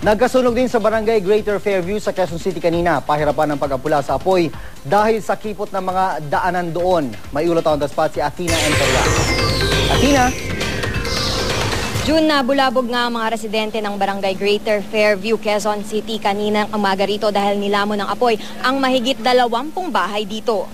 Nagkasunog din sa barangay Greater Fairview sa Quezon City kanina. Pahirapan ng pag-apula sa apoy dahil sa kipot ng mga daanan doon. May ulat on the spot si Athena Enteria. Athena? June, nabulabog nga ang mga residente ng barangay Greater Fairview, Quezon City kaninang umaga rito dahil nilamon ng apoy ang mahigit 20 bahay dito.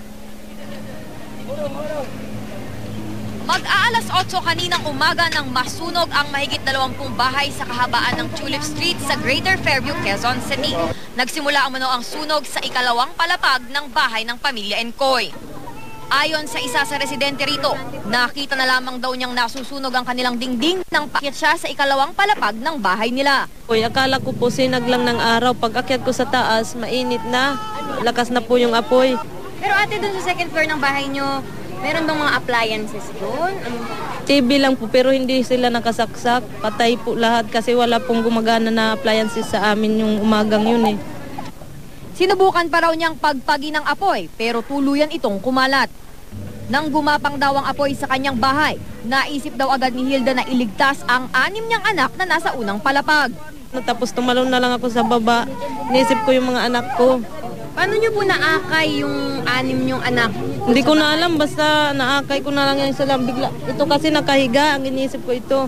Mag-aalas 8 kaninang umaga nang masunog ang mahigit 20 bahay sa kahabaan ng Tulip Street sa Greater Fairview, Quezon City. Nagsimula umano ang sunog sa ikalawang palapag ng bahay ng pamilya Encoy. Ayon sa isa sa residente rito, nakita na lamang daw niyang nasusunog ang kanilang dingding nang paakyat siya sa ikalawang palapag ng bahay nila. Uy, akala ko po sinag lang ng araw. Pag akyat ko sa taas, mainit na. Lakas na po yung apoy. Pero ate, dun sa second floor ng bahay niyo, meron bang mga appliances doon? TV lang po pero hindi sila nakasaksak. Patay po lahat kasi wala pong gumagana na appliances sa amin yung umagang yun eh. Sinubukan pa raw niyang pagpagi ng apoy pero tuluyan itong kumalat. Nang gumapang daw ang apoy sa kanyang bahay, naisip daw agad ni Hilda na iligtas ang 6 niyang anak na nasa unang palapag. Tapos tumalon na lang ako sa baba. Inisip ko yung mga anak ko. Paano niyo po naakay yung 6 niyong anak? Hindi ko na alam, basta naakay ko na lang yung isa lang. Bigla, ito kasi nakahiga, ang inisip ko ito.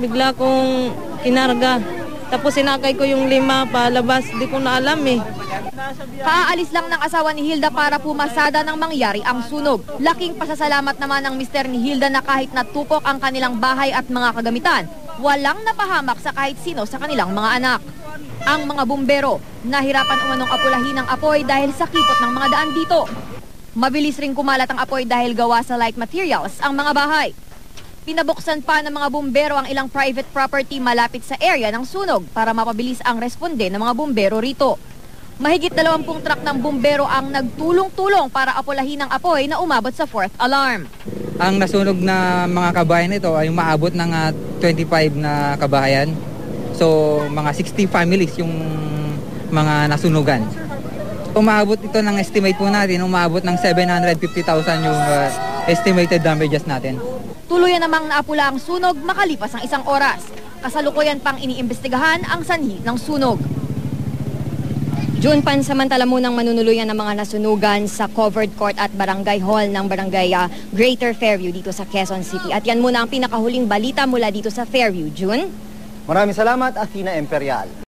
Bigla kong kinarga. Tapos sinakay ko yung 5 palabas, hindi ko na alam eh. Paaalis lang ng asawa ni Hilda para pumasada nang mangyari ang sunog. Laking pasasalamat naman ng mister ni Hilda na kahit natupok ang kanilang bahay at mga kagamitan, walang napahamak sa kahit sino sa kanilang mga anak. Ang mga bumbero, nahirapan umanong apulahin ng apoy dahil sa kipot ng mga daan dito. Mabilis ring kumalat ang apoy dahil gawa sa light materials ang mga bahay. Pinabuksan pa ng mga bumbero ang ilang private property malapit sa area ng sunog para mapabilis ang responde ng mga bumbero rito. Mahigit 20 truck ng bumbero ang nagtulong-tulong para apulahin ang apoy na umabot sa 4th alarm. Ang nasunog na mga kabahayan nito ay maabot ng 25 na kabahayan. So mga 60 families yung mga nasunugan. Umabot ito ng estimate po natin, umabot ng 750,000 yung estimated damages natin. Tuluyan namang naapula ang sunog makalipas ang 1 oras. Kasalukuyan pang iniimbestigahan ang sanhi ng sunog. June, pansamantala munang manunuluyan ng mga nasunugan sa covered court at barangay hall ng barangay Greater Fairview dito sa Quezon City. At yan muna ang pinakahuling balita mula dito sa Fairview. June? Maraming salamat, Athena Imperial.